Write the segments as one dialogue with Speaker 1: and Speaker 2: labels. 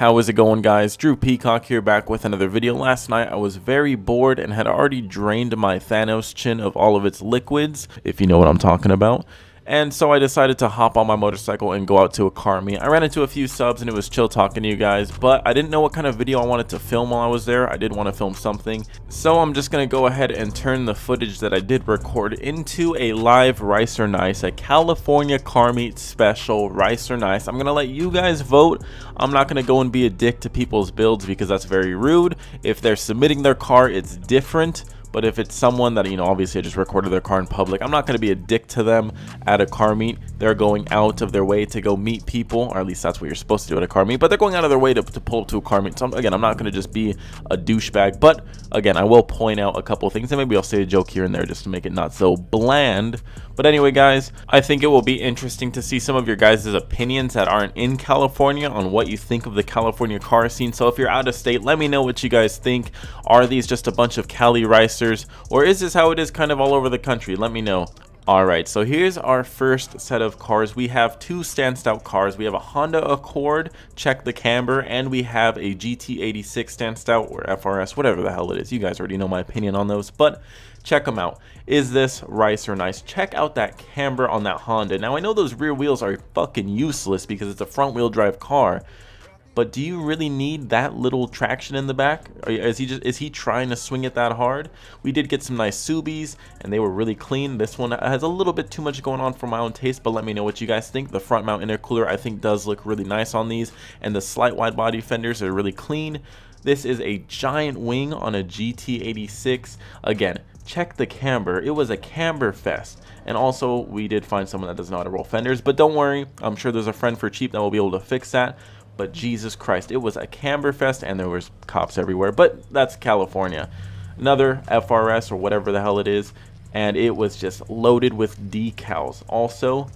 Speaker 1: How is it going, guys? Drew Peacock here, back with another video. Last night I was very bored and had already drained my Thanos chin of all of its liquids, if you know what I'm talking about. And so I decided to hop on my motorcycle and go out to a car meet. I ran into a few subs and it was chill talking to you guys, but I didn't know what kind of video I wanted to film while I was there. I did want to film something. So I'm just going to go ahead and turn the footage that I did record into a live Rice or Nice, a California car meet special Rice or Nice. I'm going to let you guys vote. I'm not going to go and be a dick to people's builds because that's very rude. If they're submitting their car, it's different. But if it's someone that, you know, obviously I just recorded their car in public, I'm not going to be a dick to them at a car meet. They're going out of their way to go meet people, or at least that's what you're supposed to do at a car meet. But they're going out of their way to pull up to a car meet. So again, I'm not going to just be a douchebag. But again, I will point out a couple of things, and maybe I'll say a joke here and there just to make it not so bland. But anyway, guys, I think it will be interesting to see some of your guys' opinions that aren't in California on what you think of the California car scene. So if you're out of state, let me know what you guys think. Are these just a bunch of Cali ricers, or is this how it is kind of all over the country? Let me know. Alright, so here's our first set of cars. We have two standout cars. We have a Honda Accord, check the camber, and we have a GT86 standout, or FRS, whatever the hell it is. You guys already know my opinion on those, but check them out. Is this Rice or Nice? Check out that camber on that Honda. Now, I know those rear wheels are fucking useless because it's a front wheel drive car, but do you really need that little traction in the back? Is he trying to swing it that hard? We did get some nice Subies, and they were really clean. This one has a little bit too much going on for my own taste, but let me know what you guys think. The front mount intercooler, I think, does look really nice on these, and the slight wide body fenders are really clean. This is a giant wing on a GT86. Again, check the camber. It was a camber fest. And also, we did find someone that doesn't know how to roll fenders, but don't worry, I'm sure there's a friend for cheap that will be able to fix that. But Jesus Christ, it was a camber fest and there was cops everywhere. But that's California. Another FRS or whatever the hell it is, and it was just loaded with decals. Also,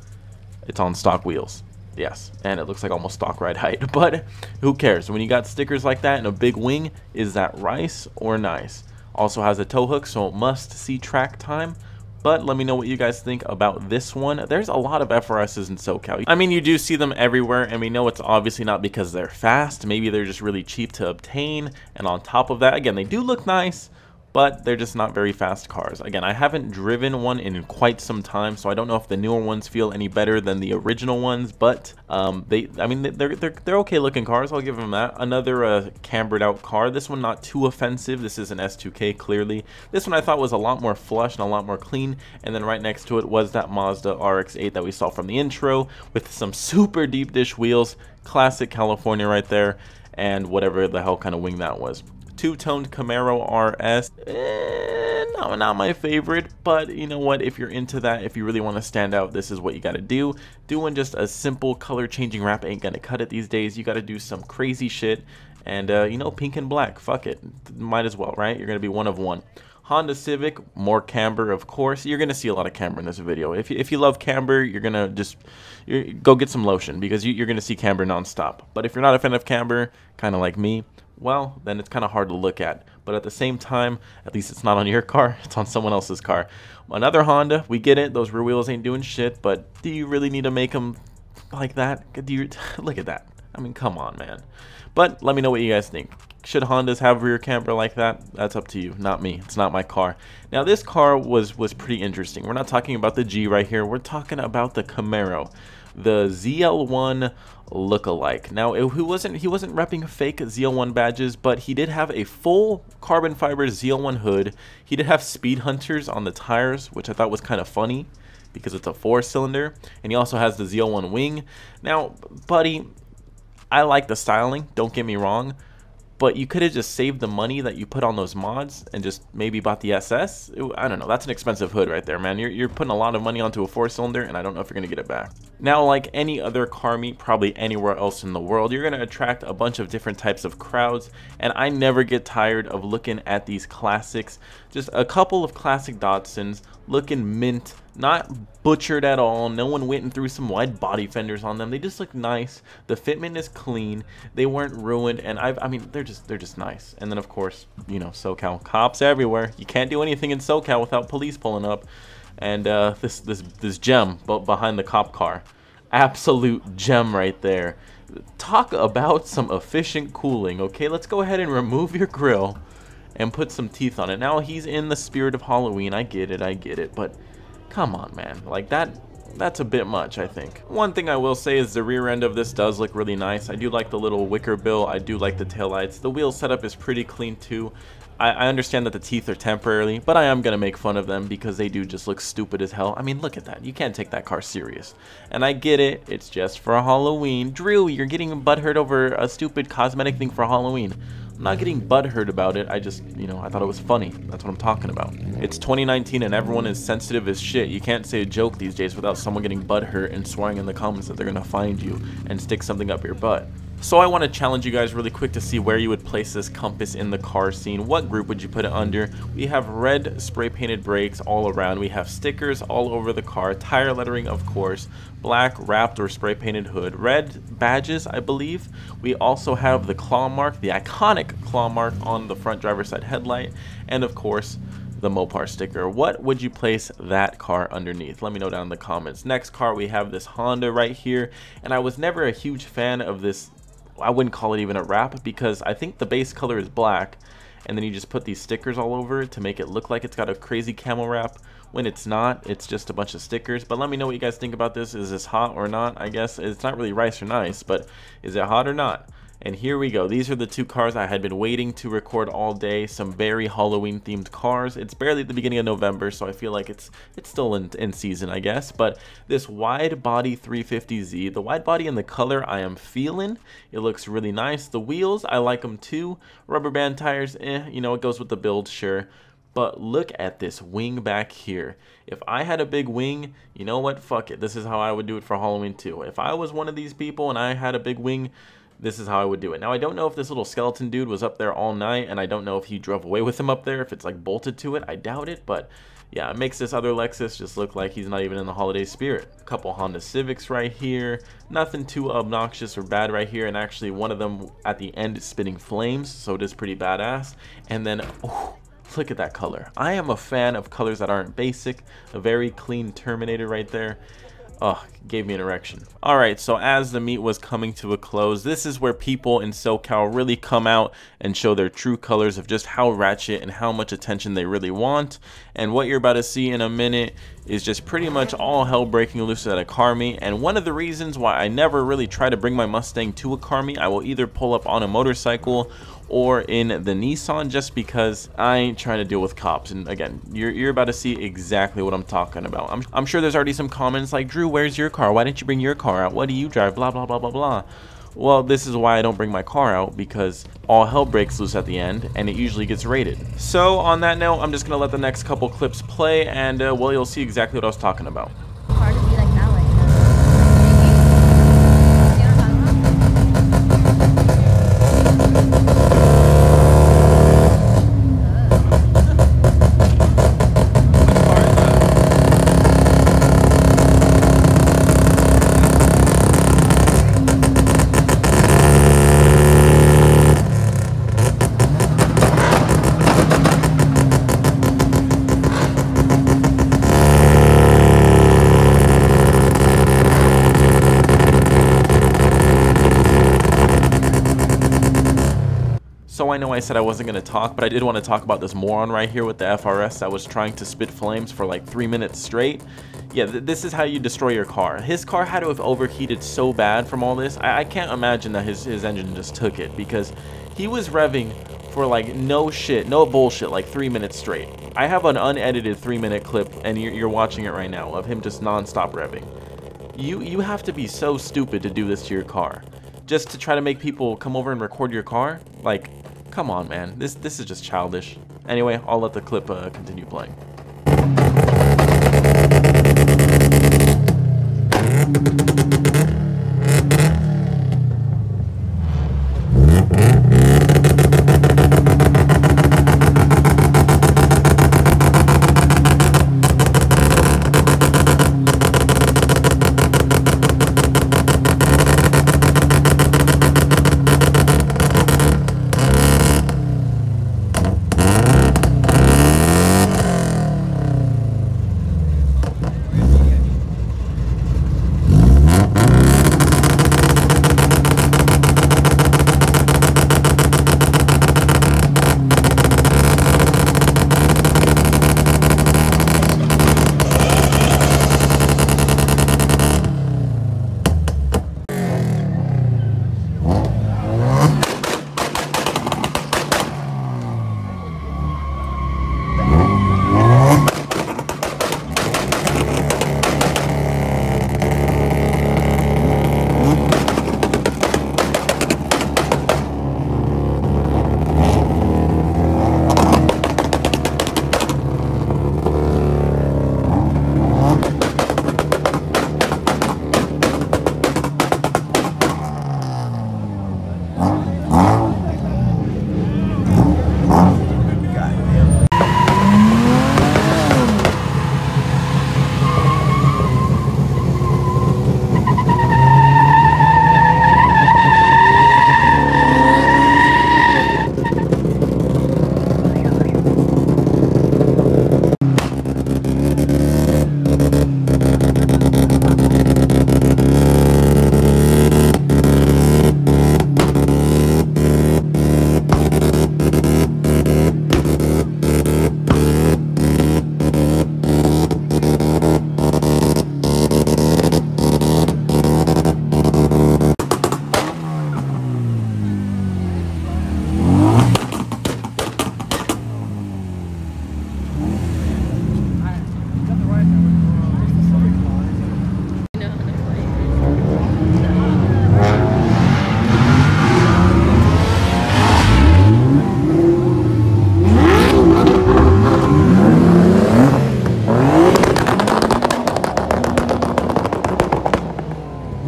Speaker 1: it's on stock wheels. Yes, and it looks like almost stock ride height. But who cares? When you got stickers like that and a big wing, is that Rice or Nice? Also has a tow hook, so it must see track time. But let me know what you guys think about this one. There's a lot of FRSs in SoCal. I mean, you do see them everywhere, and we know it's obviously not because they're fast. Maybe they're just really cheap to obtain. And on top of that, again, they do look nice, but they're just not very fast cars. Again, I haven't driven one in quite some time, so I don't know if the newer ones feel any better than the original ones, but they're okay looking cars. I'll give them that. Another cambered out car. This one not too offensive. This is an S2K, clearly. This one I thought was a lot more flush and a lot more clean, and then right next to it was that Mazda RX-8 that we saw from the intro with some super deep dish wheels. Classic California right there, and whatever the hell kind of wing that was. Two-toned Camaro RS, no, not my favorite, but you know what, if you're into that, if you really want to stand out, this is what you got to do. Doing just a simple color changing wrap ain't gonna cut it these days. You got to do some crazy shit, and you know, pink and black, fuck it, might as well, right? You're gonna be one of one. Honda Civic, more camber, of course. You're gonna see a lot of camber in this video. If you love camber, you're gonna just go get some lotion, because you're gonna see camber nonstop. But if you're not a fan of camber, kind of like me, well, then it's kind of hard to look at. But at the same time, at least it's not on your car, it's on someone else's car. Another Honda, we get it, those rear wheels ain't doing shit, but do you really need to make them like that? Look at that. I mean, come on, man. But let me know what you guys think. Should Hondas have rear camber like that? That's up to you, not me. It's not my car. Now, this car was pretty interesting. We're not talking about the G right here. We're talking about the Camaro, the ZL1 lookalike. Now, he wasn't repping fake ZL1 badges, but he did have a full carbon fiber ZL1 hood. He did have speed hunters on the tires, which I thought was kind of funny because it's a 4-cylinder, and he also has the ZL1 wing. Now, buddy, I like the styling, don't get me wrong, but you could have just saved the money that you put on those mods and just maybe bought the SS. I don't know, that's an expensive hood right there, man. You're putting a lot of money onto a 4-cylinder, and I don't know if you're gonna get it back. Now, like any other car meet, probably anywhere else in the world, you're gonna attract a bunch of different types of crowds, and I never get tired of looking at these classics. Just a couple of classic Datsuns looking mint, not butchered at all. No one went and threw some wide body fenders on them. They just look nice. The fitment is clean. They weren't ruined, and I mean, they're just nice. And then of course, you know, SoCal, cops everywhere. You can't do anything in SoCal without police pulling up. And this gem behind the cop car, absolute gem right there. Talk about some efficient cooling, okay? Let's go ahead and remove your grill and put some teeth on it. Now, he's in the spirit of Halloween. I get it, but come on, man. Like, that's a bit much, I think. One thing I will say is the rear end of this does look really nice. I do like the little wicker bill. I do like the taillights. The wheel setup is pretty clean, too. I understand that the teeth are temporary, but I am going to make fun of them because they do just look stupid as hell. I mean, look at that. You can't take that car serious. And I get it. It's just for Halloween. Drew, you're getting butthurt over a stupid cosmetic thing for Halloween. I'm not getting butthurt about it. I just, you know, I thought it was funny. That's what I'm talking about. It's 2019 and everyone is sensitive as shit. You can't say a joke these days without someone getting butthurt and swearing in the comments that they're going to find you and stick something up your butt. So I want to challenge you guys really quick to see where you would place this compass in the car scene. What group would you put it under? We have red spray painted brakes all around. We have stickers all over the car, tire lettering of course, black wrapped or spray painted hood, red badges I believe. We also have the claw mark, the iconic claw mark on the front driver's side headlight, and of course the Mopar sticker. What would you place that car underneath? Let me know down in the comments. Next car, we have this Honda right here, and I was never a huge fan of this. I wouldn't call it even a wrap because I think the base color is black and then you just put these stickers all over it to make it look like it's got a crazy camo wrap when it's not. It's just a bunch of stickers. But let me know what you guys think about this. Is this hot or not? I guess it's not really rice or nice, but is it hot or not? And here we go. These are the two cars I had been waiting to record all day. Some very Halloween themed cars. It's barely the beginning of November, so I feel like it's still in season, I guess. But this wide body 350Z, the wide body and the color I am feeling. It looks really nice. The wheels, I like them too. Rubber band tires, you know, it goes with the build, sure. But look at this wing back here. If I had a big wing, you know what? Fuck it. This is how I would do it for Halloween too. If I was one of these people and I had a big wing, this is how I would do it. Now, I don't know if this little skeleton dude was up there all night, and I don't know if he drove away with him up there, if it's like bolted to it. I doubt it, but yeah, it makes this other Lexus just look like he's not even in the holiday spirit. A couple Honda Civics right here. Nothing too obnoxious or bad right here, and actually one of them at the end is spitting flames, so it is pretty badass. And then, oh, look at that color. I am a fan of colors that aren't basic. A very clean Terminator right there. Oh, gave me an erection. Alright, so as the meet was coming to a close, this is where people in SoCal really come out and show their true colors of just how ratchet and how much attention they really want. And what you're about to see in a minute is just pretty much all hell breaking loose at a car meet. And one of the reasons why I never really try to bring my Mustang to a car meet, I will either pull up on a motorcycle or in the Nissan, just because I ain't trying to deal with cops. And again, you're about to see exactly what I'm talking about. I'm sure there's already some comments like, Drew, where's your car? Why didn't you bring your car out? What do you drive? Blah, blah, blah, blah, blah. Well, this is why I don't bring my car out, because all hell breaks loose at the end, and it usually gets raided. So on that note, I'm just going to let the next couple clips play, and well, you'll see exactly what I was talking about.
Speaker 2: Hard to be like that way.
Speaker 1: So I know I said I wasn't going to talk, but I did want to talk about this moron right here with the FRS that was trying to spit flames for like 3 minutes straight. Yeah, this is how you destroy your car. His car had to have overheated so bad from all this. I can't imagine that his engine just took it, because he was revving for like no shit, no bullshit, like 3 minutes straight. I have an unedited 3-minute clip, and you're watching it right now, of him just non-stop revving. You have to be so stupid to do this to your car, just to try to make people come over and record your car. Like, come on, man. This is just childish. Anyway, I'll let the clip continue playing.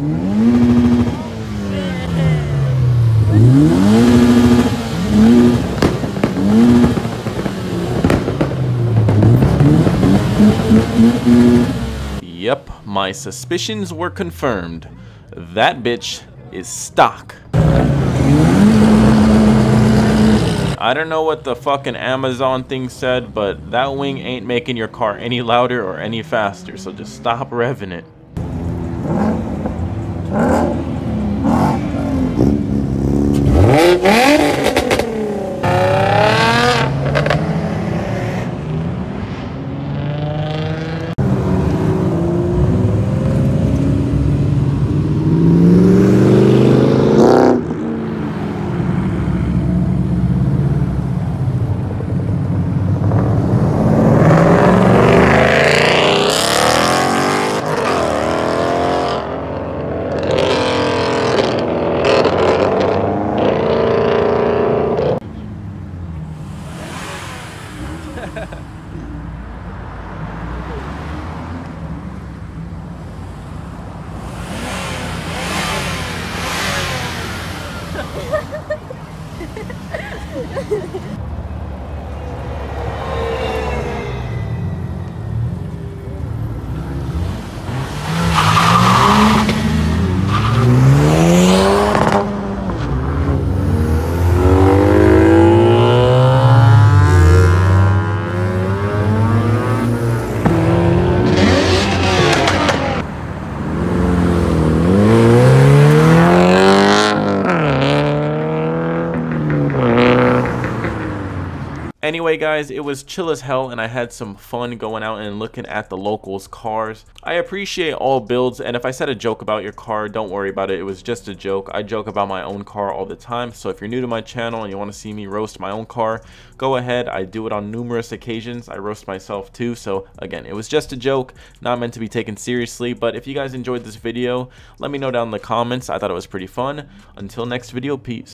Speaker 1: Yep, my suspicions were confirmed. That bitch is stock. I don't know what the fucking Amazon thing said, but that wing ain't making your car any louder or any faster, so just stop revving it. Anyway guys, it was chill as hell and I had some fun going out and looking at the locals' cars. I appreciate all builds, and if I said a joke about your car, don't worry about it. It was just a joke. I joke about my own car all the time, so if you're new to my channel and you want to see me roast my own car, go ahead. I do it on numerous occasions. I roast myself too, so again, it was just a joke, not meant to be taken seriously. But if you guys enjoyed this video, let me know down in the comments. I thought it was pretty fun. Until next video, peace.